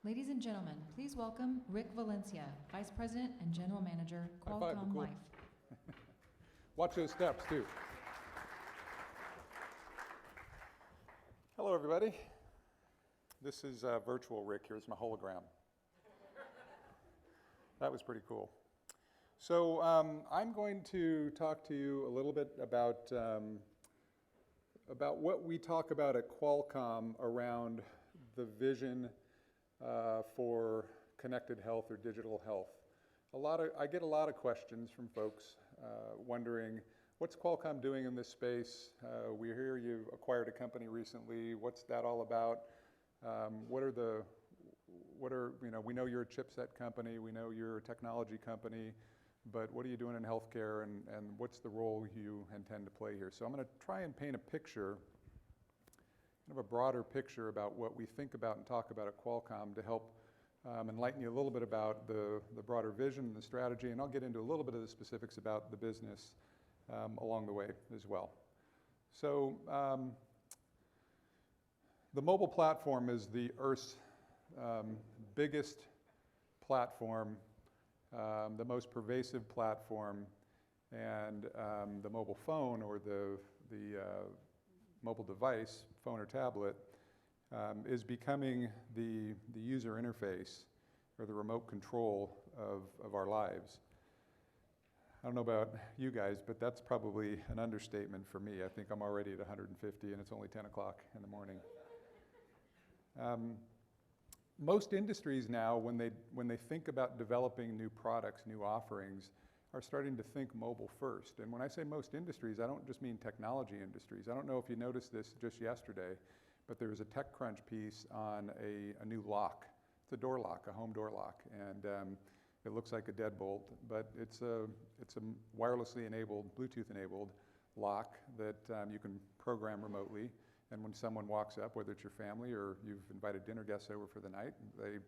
Ladies and gentlemen, please welcome RickValencia, Vice President and General Manager, High five, Qualcomm cool. Life. Watch those steps, too. Hello, everybody. This is virtual Rick. Here's my hologram. That was pretty cool. So I'm going to talk to you a little bit about what we talk about at Qualcomm around the vision for connected health or digital health. I get a lot of questions from folks wondering, what's Qualcomm doing in this space? We hear you've acquired a company recently. What's that all about? We know you're a chipset company, we know you're a technology company, but what are you doing in healthcare, and what's the role you intend to play here? So I'm going to try and paint a picture, kind of a broader picture about what we think about and talk about at Qualcomm to help enlighten you a little bit about the broader vision and the strategy, and I'll get into a little bit of the specifics about the business along the way as well. So the mobile platform is the Earth's biggest platform, the most pervasive platform, and the mobile phone or the mobile device, phone or tablet, is becoming the user interface or the remote control of our lives. I don't know about you guys, but that's probably an understatement for me. I think I'm already at 150 and it's only 10 o'clock in the morning. Most industries now, when they think about developing new products, new offerings, are starting to think mobile first. And when I say most industries, I don't just mean technology industries. I don't know if you noticed this just yesterday, but there was a TechCrunch piece on a new lock. It's a door lock, a home door lock, and it looks like a deadbolt, but it's a wirelessly enabled, Bluetooth-enabled lock that you can program remotely. And when someone walks up, whether it's your family or you've invited dinner guests over for the night, they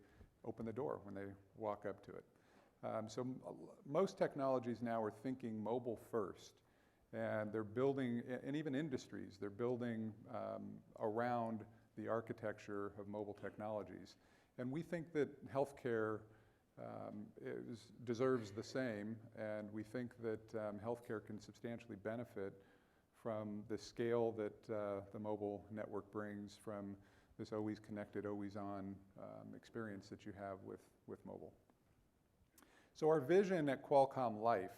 open the door when they walk up to it. So most technologies now are thinking mobile first, and they're building, and even industries, they're building around the architecture of mobile technologies. And we think that healthcare deserves the same, and we think that healthcare can substantially benefit from the scale that the mobile network brings, from this always connected, always on experience that you have with mobile. So our vision at Qualcomm Life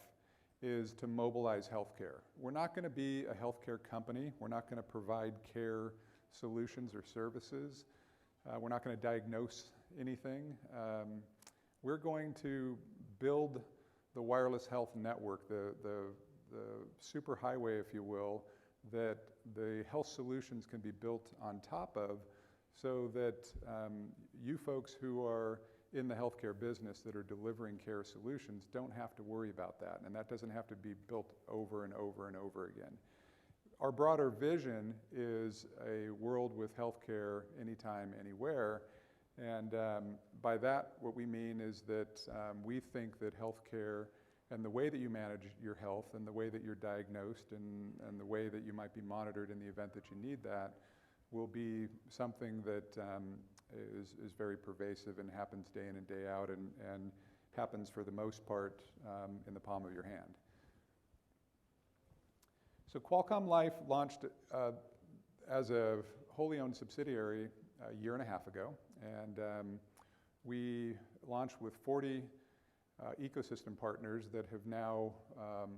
is to mobilize healthcare. We're not going to be a healthcare company. We're not going to provide care solutions or services. We're not going to diagnose anything. We're going to build the wireless health network, the superhighway, if you will, that the health solutions can be built on top of, so that you folks who are in the healthcare business that are delivering care solutions don't have to worry about that, and that doesn't have to be built over and over and over again. Our broader vision is a world with healthcare anytime, anywhere, and by that what we mean is that we think that healthcare and the way that you manage your health and the way that you're diagnosed and the way that you might be monitored in the event that you need that will be something that is very pervasive and happens day in and day out, and happens for the most part in the palm of your hand. So Qualcomm Life launched as a wholly owned subsidiary a year and a half ago, and we launched with 40 ecosystem partners that have now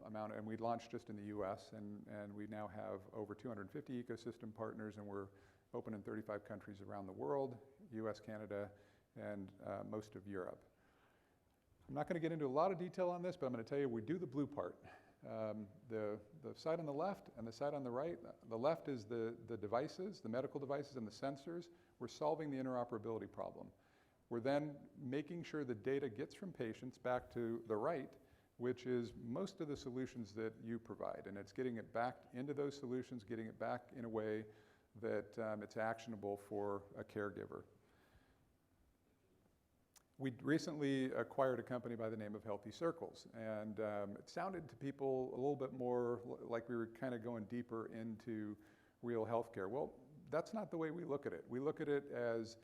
amounted, and we launched just in the US, and we now have over 250 ecosystem partners, and we're open in 35 countries around the world, US, Canada, and most of Europe. I'm not going to get into a lot of detail on this, but I'm going to tell you we do the blue part. The side on the left and the side on the right, the left is the devices, the medical devices and the sensors. We're solving the interoperability problem. We're then making sure the data gets from patients back to the right, which is most of the solutions that you provide. And it's getting it back into those solutions, getting it back in a way that it's actionable for a caregiver. We recently acquired a company by the name of Healthy Circles, and it sounded to people a little bit more like we were kind of going deeper into real healthcare. Well, that's not the way we look at it. We look at it as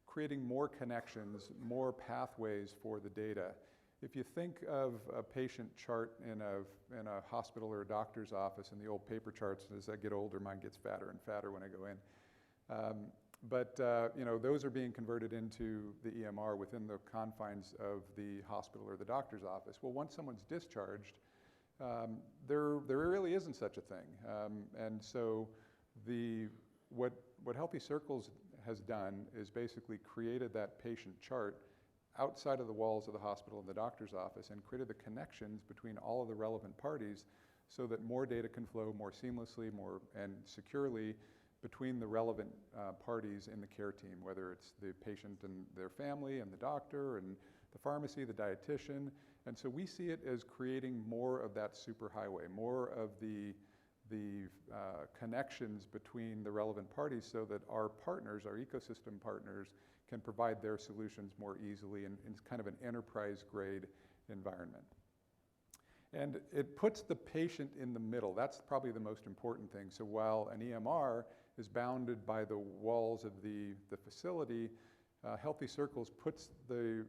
creating more connections, more pathways for the data. If you think of a patient chart in a hospital or a doctor's office, and the old paper charts, as I get older, mine gets fatter and fatter when I go in. You know, those are being converted into the EMR within the confines of the hospital or the doctor's office. Well, once someone's discharged, there really isn't such a thing. And so what Healthy Circles has done is basically created that patient chart outside of the walls of the hospital and the doctor's office, and created the connections between all of the relevant parties so that more data can flow more seamlessly, more and securely between the relevant parties in the care team, whether it's the patient and their family and the doctor and the pharmacy, the dietitian. And so we see it as creating more of that superhighway, more of the connections between the relevant parties, so that our partners, our ecosystem partners, can provide their solutions more easily in kind of an enterprise-grade environment. And it puts the patient in the middle. That's probably the most important thing. So while an EMR is bounded by the walls of the facility, Healthy Circles puts the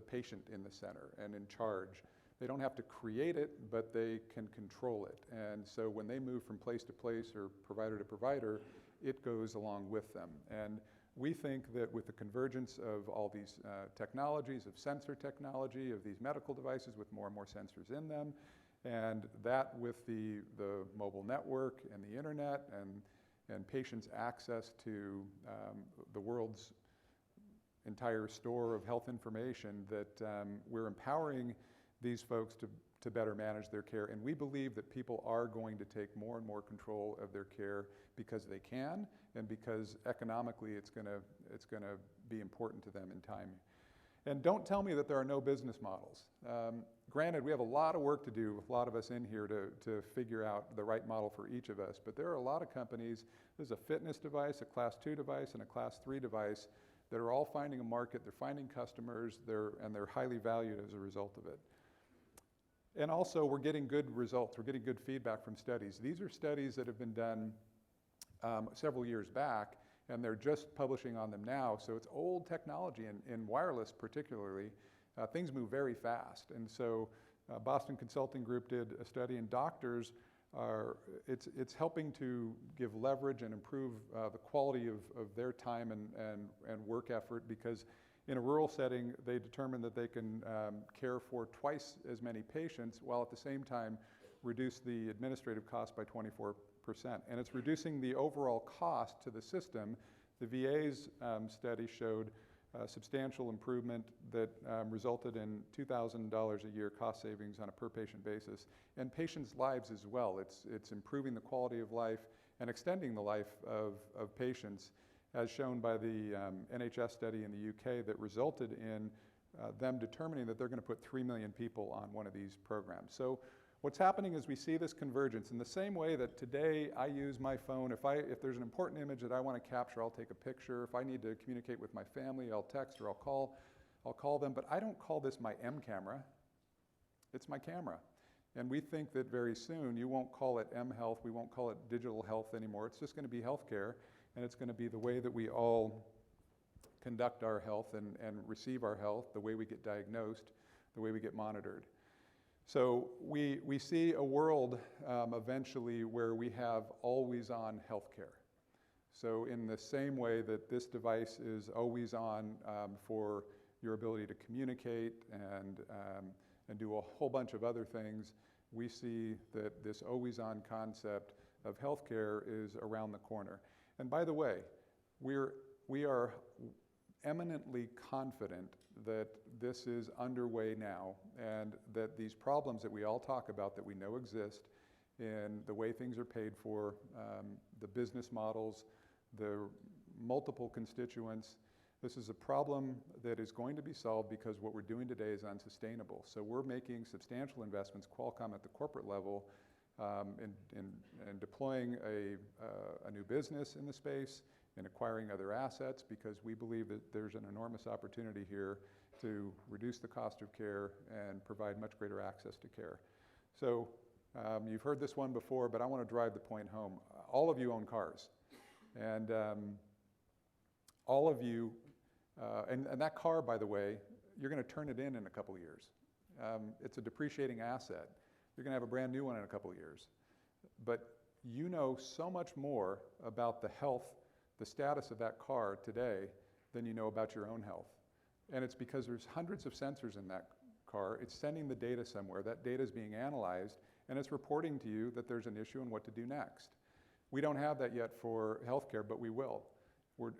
patient in the center and in charge. They don't have to create it, but they can control it. And so when they move from place to place or provider to provider, it goes along with them. And we think that with the convergence of all these technologies, of sensor technology, of these medical devices with more and more sensors in them, and that with the mobile network and the internet and patients' access to the world's entire store of health information, that we're empowering these folks to better manage their care. And we believe that people are going to take more and more control of their care because they can, and because economically it's going to be important to them in time. And don't tell me that there are no business models. Granted, we have a lot of work to do, a lot of us in here, to figure out the right model for each of us. But there are a lot of companies. There's a fitness device, a Class 2 device, and a Class 3 device that are all finding a market. They're finding customers, and they're highly valued as a result of it. And also, we're getting good results. We're getting good feedback from studies. These are studies that have been done several years back, and they're just publishing on them now. So it's old technology, and in wireless particularly, things move very fast. And so Boston Consulting Group did a study, and doctors it's helping to give leverage and improve the quality of their time and work effort, because in a rural setting, they determined that they can care for twice as many patients, while at the same time reduce the administrative cost by 24%. And it's reducing the overall cost to the system. The VA's study showed substantial improvement that resulted in $2,000 a year cost savings on a per patient basis, and patients' lives as well. It's improving the quality of life and extending the life of patients, as shown by the NHS study in the UK that resulted in them determining that they're going to put 3 million people on one of these programs. So what's happening is we see this convergence in the same way that today I use my phone. If there's an important image that I want to capture, I'll take a picture. If I need to communicate with my family, I'll text or I'll call them. But I don't call this my M camera. It's my camera. And we think that very soon you won't call it M Health. We won't call it digital health anymore. It's just going to be healthcare. And it's going to be the way that we all conduct our health and receive our health, the way we get diagnosed, the way we get monitored. So we see a world eventually where we have always on healthcare. So in the same way that this device is always on for your ability to communicate and do a whole bunch of other things, we see that this always on concept of healthcare is around the corner. And by the way, we are eminently confident that this is underway now, and that these problems that we all talk about, that we know exist in the way things are paid for, the business models, the multiple constituents, this is a problem that is going to be solved because what we're doing today is unsustainable. So we're making substantial investments, Qualcomm at the corporate level, in deploying a new business in the space, in acquiring other assets, because we believe that there's an enormous opportunity here to reduce the cost of care and provide much greater access to care. So you've heard this one before, but I want to drive the point home. All of you own cars, and all of you And that car, by the way, you're going to turn it in a couple of years. It's a depreciating asset. You're going to have a brand new one in a couple of years. But you know so much more about the health, the status of that car today than you know about your own health. And it's because there's hundreds of sensors in that car. It's sending the data somewhere. That data is being analyzed, and it's reporting to you that there's an issue and what to do next. We don't have that yet for healthcare, but we will.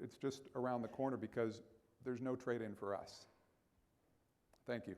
It's just around the corner because there's no trade-in for us. Thank you.